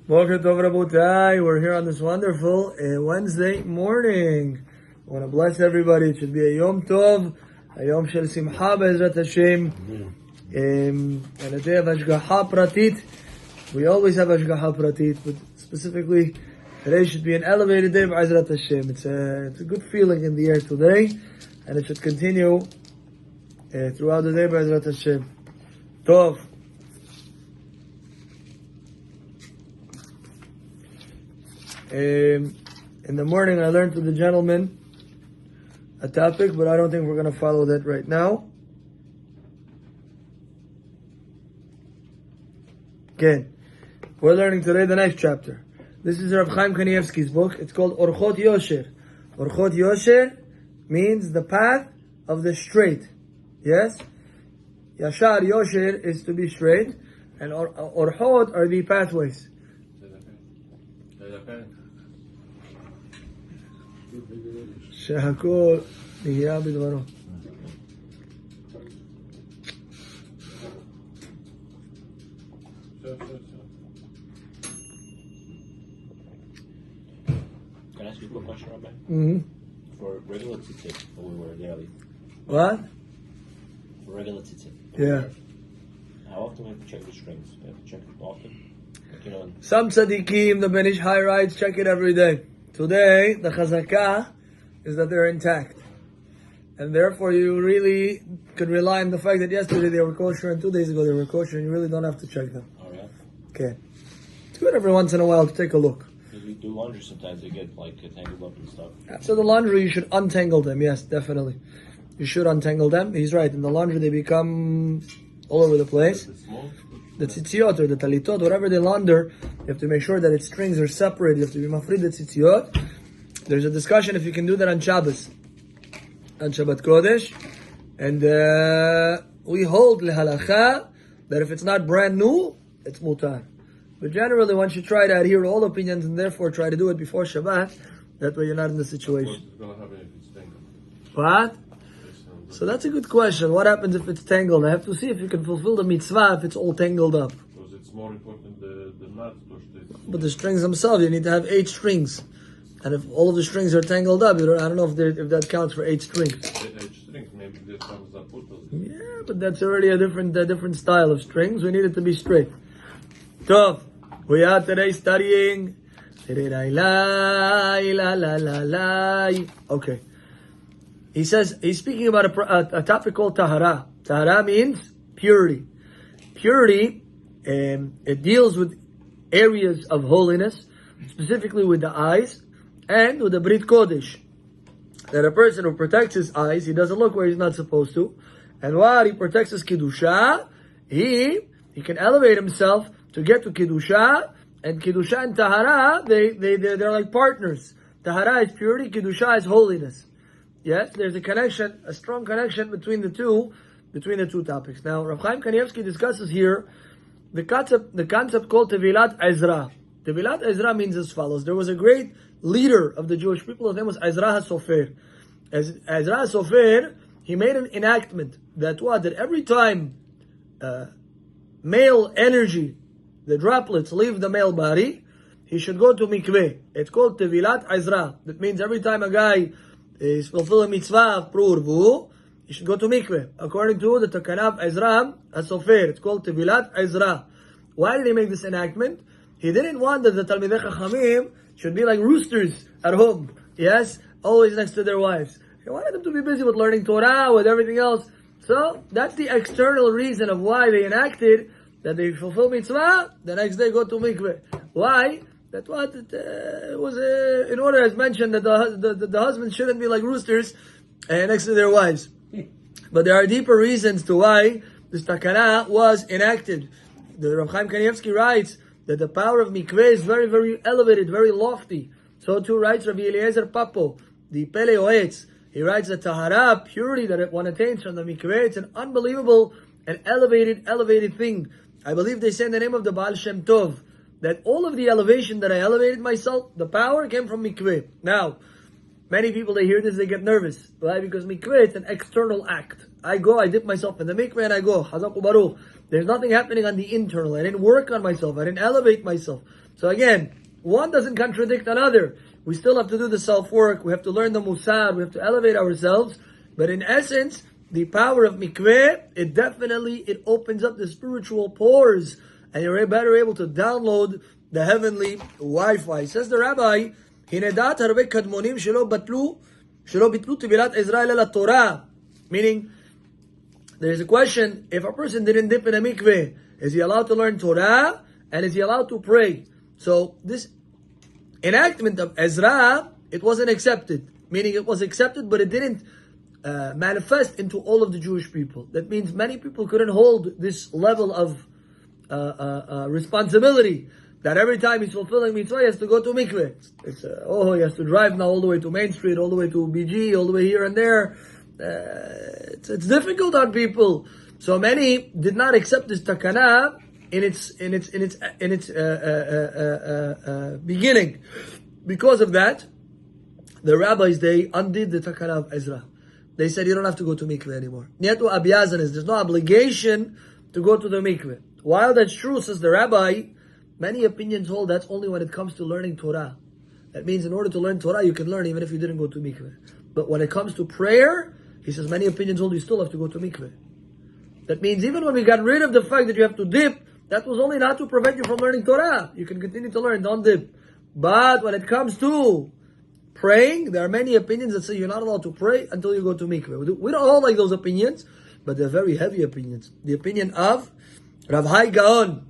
Boker Tov Rabotai. We're here on this wonderful Wednesday morning. I want to bless everybody. It should be a Yom Tov, a Yom Shel Simcha Be'ezrat Hashem, and a day of Hashgacha Pratit. We always have Hashgacha Pratit, but specifically today should be an elevated day of Be'ezrat Hashem. It's a good feeling in the air today, and it should continue throughout the day Be'ezrat Hashem. Tov. In the morning I learned with the gentleman a topic, but I don't think we're going to follow that right now. Okay, we're learning today the next chapter. This is Rabbi Chaim Kanievsky's book. It's called Orchot Yosher. Orchot Yosher means the path of the straight. Yes? Yashar Yosher is to be straight, and Orchot are the pathways. שהכל נהיה בדברו. Can I ask you a quick question, Rabbi? For regular tzitzit, when we were daily. What? For regular tzitzit. Yeah. How often do we have to check the strings? Do we have to check it often? Like, you know, Some tzaddikim, the Ben Ish Hai writes, check it every day. Today, the chazakah is that they're intact. And therefore you really could rely on the fact that yesterday they were kosher and 2 days ago they were kosher, and you really don't have to check them. all right. Okay. It's good every once in a while to take a look. Because we do laundry sometimes, they get like tangled up and stuff. So the laundry, you should untangle them. Yes, definitely. You should untangle them. He's right. In the laundry they become all over the place. The tzitziot or the talitot, whatever they launder, you have to make sure that its strings are separate. You have to be mafrid the tzitziot. There's a discussion if you can do that on Shabbos, on Shabbat Kodesh, and we hold lehalacha that if it's not brand new, it's mutar. But generally, one should try to adhere to all opinions and therefore try to do it before Shabbat. That way, you're not in the situation. What? So that's a good question. What happens if it's tangled? I have to see if you can fulfill the mitzvah if it's all tangled up. Because it's more important the knot. But the strings themselves, you need to have 8 strings. And if all of the strings are tangled up, I don't know if that counts for 8 strings. 8 strings, maybe there's some zaputas. Yeah, but that's already a different style of strings. We need it to be straight. So, we are today studying. Okay. He says, he's speaking about a topic called tahara. Tahara means purity. Purity, it deals with areas of holiness, specifically with the eyes, and with the Brit Kodesh. That a person who protects his eyes, he doesn't look where he's not supposed to. And while he protects his Kiddusha, he can elevate himself to get to Kiddusha. And Kiddusha and Tahara, they're like partners. Tahara is purity, Kiddusha is holiness. Yes, there's a connection, a strong connection between the two topics. Now, Rabbi Chaim Kanievsky discusses here the concept called Tevilat Ezra. Tevilat Ezra means as follows. There was a great leader of the Jewish people. His name was Ezra HaSofer. Ezra HaSofer, he made an enactment that every time male energy, the droplets, leave the male body, he should go to Mikveh. It's called Tevilat Ezra. That means every time a guy is fulfilling mitzvah of Prurvu, he should go to Mikveh. According to the Takana of Ezra HaSofer, it's called Tevilat Ezra. Why did he make this enactment? He didn't want that the Talmidei Chachamim should be like roosters at home. Yes? Always next to their wives. He wanted them to be busy with learning Torah, with everything else. So, that's the external reason of why they enacted that they fulfill mitzvah, the next day go to mikveh. Why? That it was in order, as mentioned, that the husbands shouldn't be like roosters next to their wives. But there are deeper reasons to why this takana was enacted. The Rabbi Chaim Kanievsky writes that the power of mikveh is very, very elevated, very lofty. So too writes Rabbi Eliezer Papo, the Pele Oetz. He writes that tahara, purity that one attains from the mikveh, it's an unbelievable and elevated thing. I believe they say in the name of the Baal Shem Tov that all of the elevation that I elevated myself, the power came from mikveh. Now, many people, they hear this, they get nervous. Why? Because mikveh, it's an external act. I go, I dip myself in the mikveh and I go, Hazak Baruch. There's nothing happening on the internal. I didn't work on myself. I didn't elevate myself. So again, one doesn't contradict another. We still have to do the self-work. We have to learn the musar. We have to elevate ourselves. But in essence, the power of mikveh, it opens up the spiritual pores, and you're better able to download the heavenly Wi-Fi. Says the rabbi, "Hinedat harbe kadmonim shelo bitlu tevilat Ezra ela Torah." Meaning, there's a question: if a person didn't dip in a mikveh, is he allowed to learn Torah and is he allowed to pray? So this enactment of Ezra, it wasn't accepted. Meaning, it was accepted, but it didn't manifest into all of the Jewish people. That means many people couldn't hold this level of responsibility, that every time he's fulfilling mitzvah, he has to go to mikveh. He has to drive now all the way to Main Street, all the way to BG, all the way here and there. It's difficult on people. So many did not accept this takana in its beginning. Because of that, the rabbis, they undid the takana of Ezra. They said you don't have to go to mikveh anymore. There's no obligation to go to the mikveh. While that's true, says the rabbi, many opinions hold that's only when it comes to learning Torah. That means in order to learn Torah, you can learn even if you didn't go to mikveh. But when it comes to prayer, he says many opinions hold you still have to go to mikveh. That means even when we got rid of the fact that you have to dip, that was only not to prevent you from learning Torah. You can continue to learn, don't dip. But when it comes to praying, there are many opinions that say you're not allowed to pray until you go to mikveh. We don't all like those opinions, but they're very heavy opinions. The opinion of Rav Hai Gaon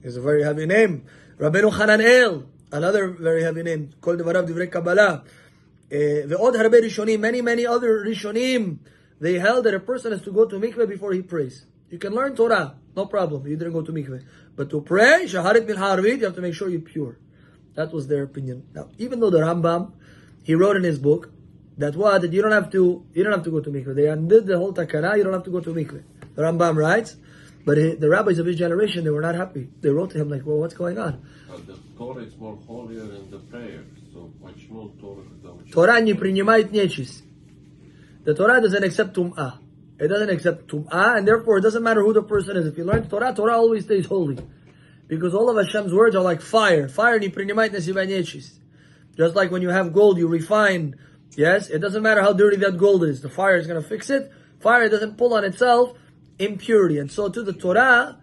is a very heavy name. Rabbeinu Hananel, another very heavy name. Kol devarav divrei Kabbalah. Ve'od harbe rishonim, many other rishonim, they held that a person has to go to mikveh before he prays. You can learn Torah, no problem. You didn't go to mikveh. But to pray, shaharit min harvit, you have to make sure you're pure. That was their opinion. Now, even though the Rambam, he wrote in his book that you don't have to go to mikveh. They undid the whole takana. You don't have to go to mikveh. The Rambam writes, but the rabbis of his generation, they were not happy. They wrote to him like, well, what's going on? The Torah is more holier than the prayer. So почему Torah? Torah не принимает нечисть. The Torah doesn't accept tum'ah. It doesn't accept tum'ah, and therefore it doesn't matter who the person is. If you learn Torah, Torah always stays holy, because all of Hashem's words are like fire. Fire не принимает на себя нечисть. Just like when you have gold, you refine. Yes, it doesn't matter how dirty that gold is. The fire is going to fix it. Fire doesn't pull on itself impurity. And so to the Torah,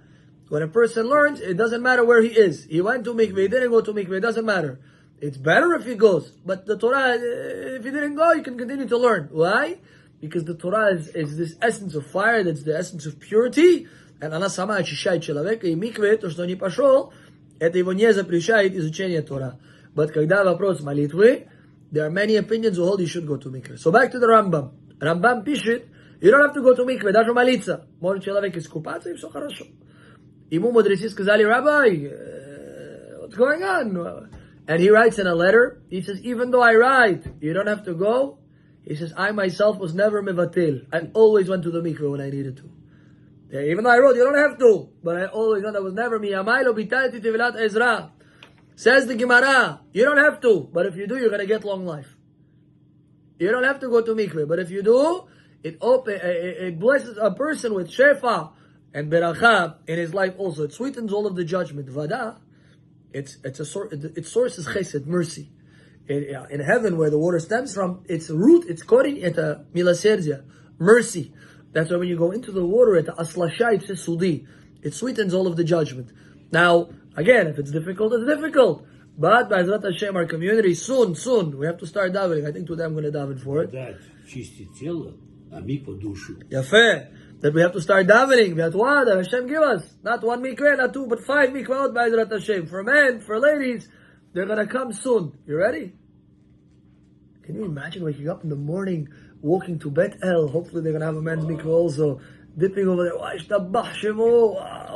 when a person learns, it doesn't matter where he is. He went to mikveh, he didn't go to mikveh, it doesn't matter. It's better if he goes. But the Torah, if he didn't go, you can continue to learn. Why? Because the Torah is this essence of fire, that's the essence of purity. And она сама очищает человека, и миквeh, то, что не пошел, это его не запрещает изучение Тора. But когда вопрос молитвы, there are many opinions who hold you should go to mikveh. So back to the Rambam. Rambam пишет, you don't have to go to mikveh, даже молиться. Может человек искупаться, и все хорошо. Ему мудрецы сказали, Rabbi, what's going on? And he writes in a letter, he says, even though I write, you don't have to go. He says, I myself was never mevatil. I always went to the mikveh when I needed to. Yeah, even though I wrote, you don't have to. But I always went, I was never miyamaylo bitalti tevilat Ezra. Says the Gemara, you don't have to. But if you do, you're going to get long life. You don't have to go to mikveh. But if you do, it blesses a person with shefa and beracha in his life also. It sweetens all of the judgment. Vada, its source is chesed, mercy. In heaven, where the water stems from, its root, its korin, it's a milaserdia, mercy. That's why when you go into the water, it's aslasha, it's sudi. It sweetens all of the judgment. Now, again, if it's difficult, it's difficult. But by Ezrat Hashem, our community, soon, we have to start davening. I think today I'm going to daven for it. Yafeh. That we have to start davening. That what Hashem give us. Not one mikveh, not two, but 5 mikvahot by Ezrat Hashem. For men, for ladies, they're going to come soon. You ready? Can you imagine waking up in the morning, walking to Bet El? Hopefully they're going to have a men's mikveh also. Dipping over there.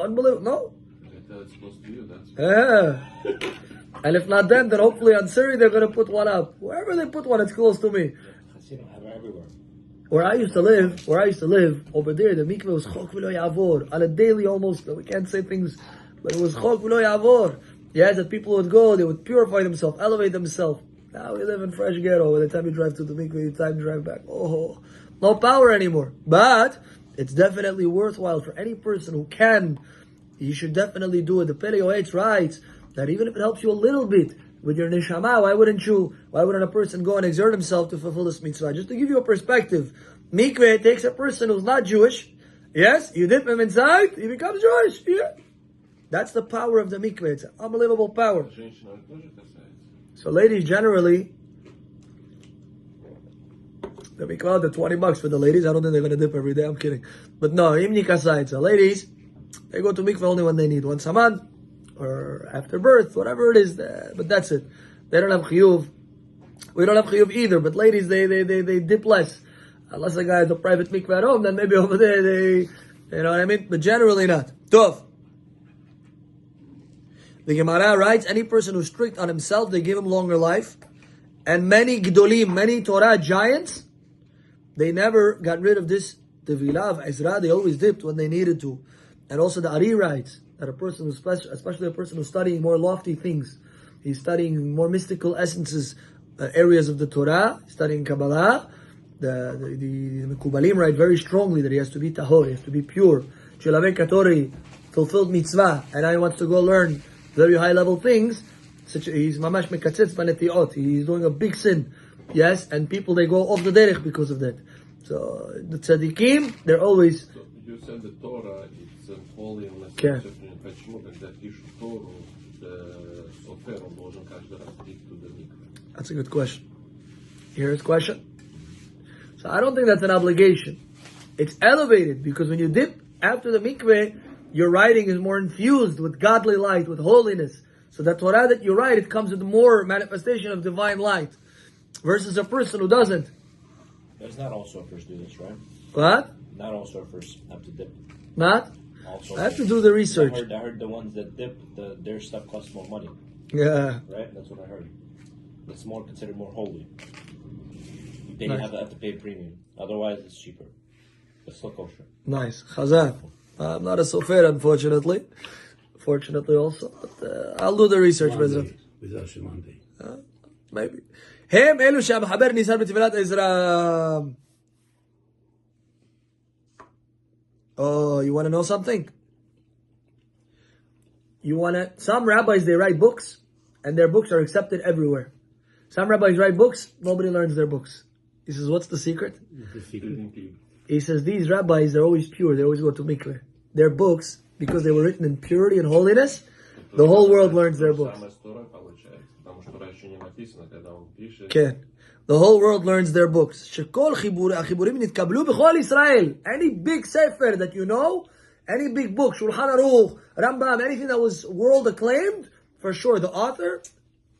Unbelievable. No? That's close to you, that's And if not them, then hopefully on Siri they're going to put one up. Wherever they put one, it's close to me. Everywhere. Where I used to live, over there, the mikveh was chok v'lo yavor. On a daily almost, we can't say things, but it was chok v'lo yavor. Yeah, that people would go, they would purify themselves, elevate themselves. Now we live in fresh ghetto. By the time you drive to the mikveh, time to drive back. Oh, no power anymore. But it's definitely worthwhile for any person who can. You should definitely do it. The Paleo H writes that even if it helps you a little bit with your neshama, why wouldn't a person go and exert himself to fulfill this mitzvah? Just to give you a perspective, Mikveh takes a person who's not Jewish. Yes, you dip him inside, he becomes Jewish. Yeah. That's the power of the mikveh. It's an unbelievable power. So ladies, generally, the mikveh, the $20 for the ladies. I don't think they're going to dip every day. I'm kidding. But no, imni kasayit. So ladies, they go to mikveh only when they need. Once a month, or after birth, whatever it is. But that's it. They don't have chiyuv. We don't have chiyuv either. But ladies, they dip less. Unless a guy has a private mikveh at home, then maybe over there you know what I mean? But generally not. Tov. The Gemara writes, any person who's strict on himself, they give him longer life. And many Gdolim, many Torah giants, they never got rid of this Tevilah of Ezra. They always dipped when they needed to. And also the Ari writes that a person who's especially a person who's studying more lofty things, he's studying more mystical essences, areas of the Torah, studying Kabbalah. The Mekubalim write very strongly that he has to be tahor, he has to be pure. Chilavei Katori fulfilled mitzvah, and now he wants to go learn very high level things. He's mamash mekatzitz banetiot. He's doing a big sin. Yes, and people, they go off the derech because of that. So the tzaddikim, they're always. So you said the Torah it's holy unless Okay. когда пишут Тору, софер он должен каждый раз идти to the mikveh. That's a good question. You hear his question? So I don't think that's an obligation. It's elevated because when you dip after the mikveh, your writing is more infused with godly light, with holiness. So the Torah that you write, it comes with more manifestation of divine light. Versus a person who doesn't. There's not all surfers do this, right? What? Not all surfers have to dip. Not? All surfers. I have to do the research. I heard the ones that dip, their stuff costs more money. Yeah. Right? That's what I heard. It's more considered more holy. They Nice. have to pay a premium. Otherwise, it's cheaper. It's still kosher. Nice. Chazan. I'm not a sofer, unfortunately. Fortunately also. But I'll do the research, Bezrat. Monday. Maybe. הם אלו שהמחבר ניסן בתפילת עזרא. Oh, you want to know something? Some rabbis, they write books, and their books are accepted everywhere. Some rabbis write books, nobody learns their books. He says, what's the secret? He says, these rabbis, they're always pure, they always go to mikveh. Their books, because they were written in purity and holiness, the whole world learns their books. Okay. The whole world learns their books. שכל החיבורים נתקבלו בכל ישראל. Any big sefer that you know, any big book, Shulchan Aruch, Rambam, anything that was world acclaimed, for sure the author,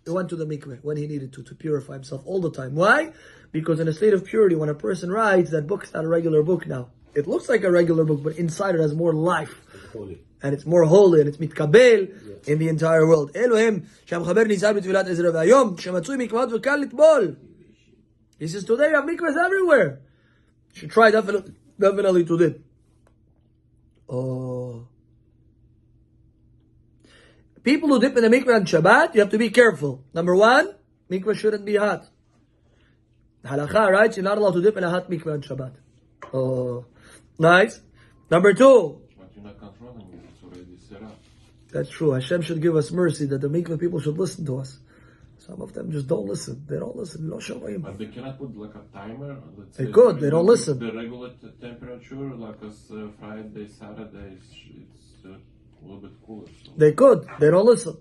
he went to the mikveh when he needed to purify himself all the time. Why? Because in a state of purity, when a person writes, that book's not a regular book now. It looks like a regular book, but inside it has more life. Holy. And it's more holy, and it's mitkabel in the entire world. אלו הם שהמחבר נזהר בתפילת עזרא, והיום שמצוי מקוואות וקל לטבול. He says, today you have mikvahs everywhere. You should try definitely to dip. Oh. People who dip in the mikvah on Shabbat, you have to be careful. Number one, mikvah shouldn't be hot. Halakha writes, you're not allowed to dip in a hot mikvah on Shabbat. Oh. Nice. Number two, But you're not controlling it, it's already set up. that's true. Hashem should give us mercy that the mikveh people should listen to us. Some of them just don't listen. They don't listen. But they cannot put like a timer. Let's They say, could. They don't listen. The regular temperature, like as Friday, Saturday, it's a little bit cooler. So. They could. They don't listen.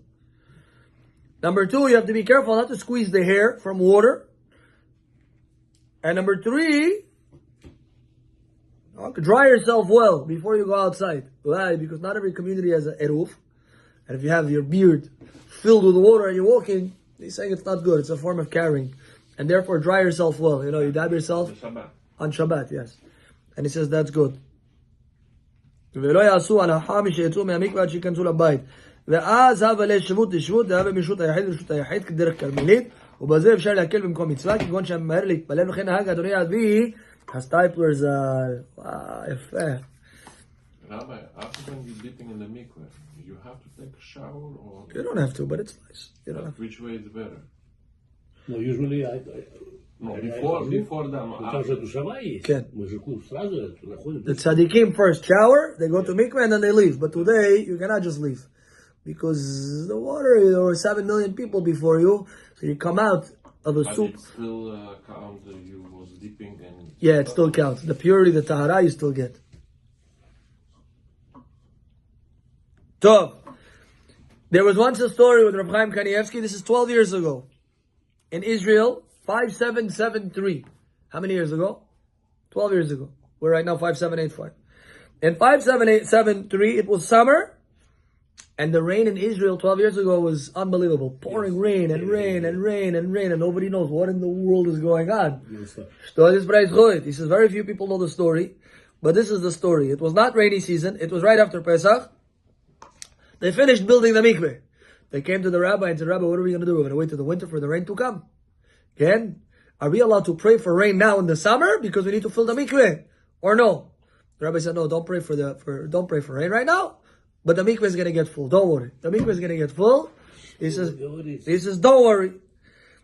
Number two, you have to be careful not to squeeze the hair from water. And number three, dry yourself well before you go outside. Why? Because not every community has an eruv. And if you have your beard filled with water and you're walking, he's saying it's not good. It's a form of carrying. And therefore, dry yourself well. You know, you dab yourself on Shabbat, yes. And he says that's good. ולא יעשו הנחה שיצאו מהמקווה עד שיכנסו לבית. ואז הווה לשבות לשבות, והווה מרשות היחיד לרשות היחיד כדרך כרמלית, ובזה אפשר להקל במקום מצווה, כגון שהמהר להתפלל, וכן נהג אדוני אבי, הסטייפלר ז"ל. יפה. Rabbi, after when you're dipping in the mikveh, you have to take a shower or... You don't have to, but it's nice. You don't have to. Which way is better? No, usually No, before them. Там же душевая есть. Кен. Мы же сразу находим. The tzaddikim first shower, they go to mikveh and then they leave. But today, you cannot just leave. Because the water, there were 7 million people before you, so you come out of a But soup. it still count you was dipping and... Yeah, it still counts. The purity, the tahara, you still get. So, there was once a story with Rabbi Chaim Kanievsky. This is 12 years ago. In Israel, 5773. How many years ago? 12 years ago. We're right now 5785. In 5773, it was summer. And the rain in Israel 12 years ago was unbelievable. Pouring rain and rain and rain and rain. And nobody knows what in the world is going on. He says very few people know the story. But this is the story. It was not rainy season. It was right after Pesach. They finished building the mikveh. They came to the rabbi and said, Rabbi, what are we going to do? We're going to wait till the winter for the rain to come. Again, are we allowed to pray for rain now in the summer because we need to fill the mikveh? Or no? The rabbi said, no, don't pray for rain right now. But the mikveh is going to get full. Don't worry. The mikveh is going to get full. He says, don't worry.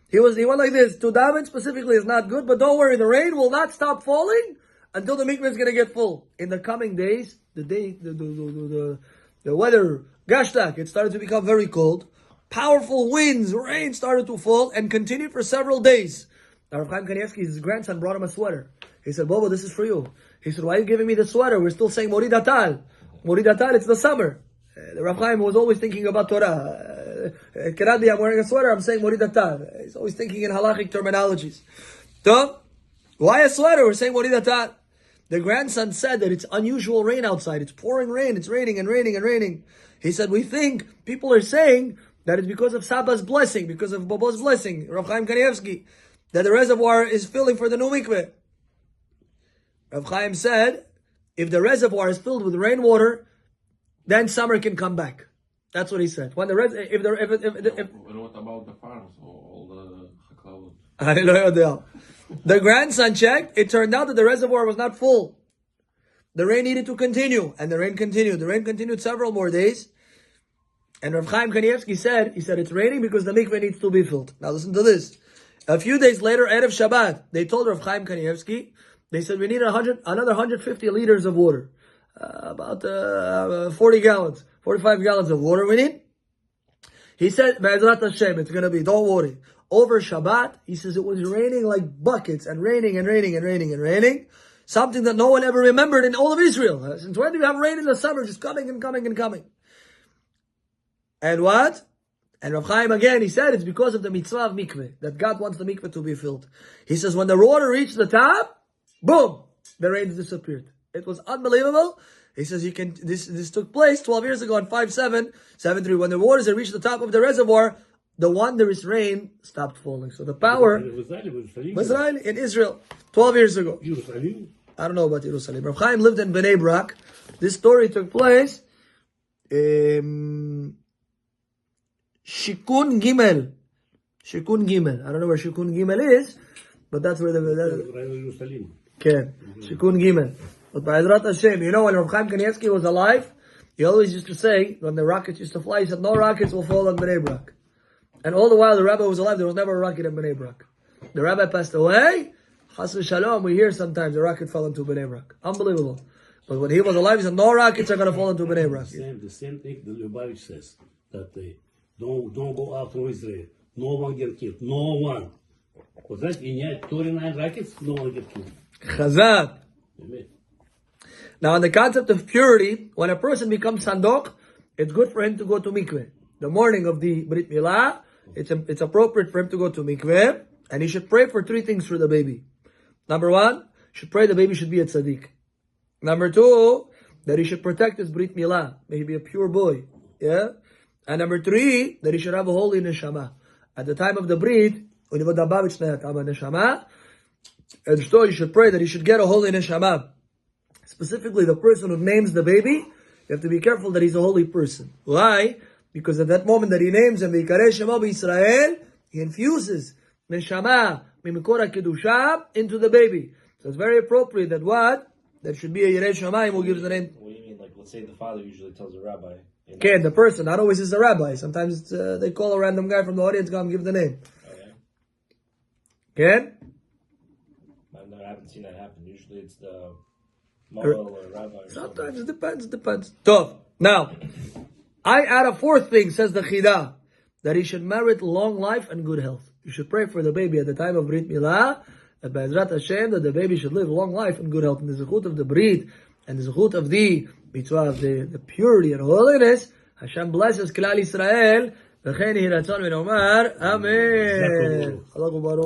He went like this. To daven specifically is not good, but don't worry. The rain will not stop falling until the mikveh is going to get full. In the coming days, the weather, gashtak, it started to become very cold. Powerful winds, rain started to fall and continued for several days. Now, Rabbi Chaim Kanievsky, his grandson, brought him a sweater. He said, Bobo, this is for you. He said, why are you giving me the sweater? We're still saying Morid Atal. Morid Atal, it's the summer. The Rabbi Chaim was always thinking about Torah. Keradi, I'm wearing a sweater, I'm saying Morid Atal. He's always thinking in halachic terminologies. So, why a sweater? We're saying Morid Atal. The grandson said that it's unusual rain outside. It's pouring rain. It's raining and raining and raining. He said, we think people are saying that it's because of Saba's blessing, because of Bobo's blessing, Rav Chaim Kanievsky, that the reservoir is filling for the new mikveh. Rav Chaim said, if the reservoir is filled with rainwater, then summer can come back. That's what he said. When the And what about the farms or all the haklaot? The grandson checked. It turned out that the reservoir was not full. The rain needed to continue, and the rain continued. The rain continued several more days. And Rav Chaim Kanievsky said, it's raining because the mikveh needs to be filled. Now listen to this. A few days later, Erev Shabbat, they told Rav Chaim Kanievsky, they said, we need another 150 liters of water. About 40 gallons, 45 gallons of water we need. He said, Be'ezrat Hashem, it's going to be, don't worry. Over Shabbat, he says it was raining like buckets and raining and raining and raining and raining. Something that no one ever remembered in all of Israel. Since when do we have rain in the summer? Just coming and coming and coming. And what? And Rav Chaim again, he said it's because of the mitzvah of mikveh, that God wants the mikveh to be filled. He says when the water reached the top, boom, the rains disappeared. It was unbelievable. He says this took place 12 years ago on 5773. When the waters had reached the top of the reservoir, the wondrous rain stopped falling. So the power was in Israel 12 years ago. I don't know about Jerusalem. Rav Chaim lived in Bnei Brak. This story took place Shikun Gimel. Shikun Gimel. I don't know where Shikun Gimel is, but that's where Okay. Shikun Gimel. But by Ezrat Hashem, when Rav Chaim Kanievsky was alive, he always used to say, when the rockets used to fly, he said, no rockets will fall on Bnei Brak. And all the while the rabbi was alive, there was never a rocket in Bnei Brak. The rabbi passed away, Chas v'shalom, we hear sometimes a rocket fell into Bnei Brak. Unbelievable. But when he was alive, he said, no rockets are going to fall into Bnei Brak. The same thing that Lubavitch says, that don't go out from Israel. No one get killed. No one. But that in 29 rockets, no one get killed. Chazak. Amen. Now, on the concept of purity, when a person becomes sandok, it's good for him to go to mikveh. The morning of the Brit Milah, it's appropriate for him to go to mikveh, and he should pray for 3 things for the baby. Number 1, he should pray the baby should be a tzaddik. Number 2, that he should protect his Brit Milah. May he be a pure boy. Yeah? And number 3, that he should have a holy neshama. At the time of the Brit, when you neshama, and so you should pray that he should get a holy neshama. Specifically, the person who names the baby, you have to be careful that he's a holy person. Why? Because at that moment that he names him, Israel, he infuses neshama, mimikora kedusha, into the baby. So it's very appropriate that what? There should be a Yirei Shamayim who gives the name. What do you mean? Like, let's say the father usually tells the rabbi. Okay, the person, not always is the rabbi. Sometimes they call a random guy from the audience, come give the name. Okay. Okay? no, I haven't seen that happen. Usually it's the Moel or Rabbi or Sometimes it depends. Tough. Now, I add a fourth thing, says the Chidah, that he should merit long life and good health. You should pray for the baby at the time of Brit Milah, that Be'ezrat Hashem, that the baby should live long life and good health. And the zechut of the Brit, and the zechut of the mitzvah, of the purity and holiness, Hashem blesses Klal Yisrael, v'chein hi ratzon v'nomar, Amen.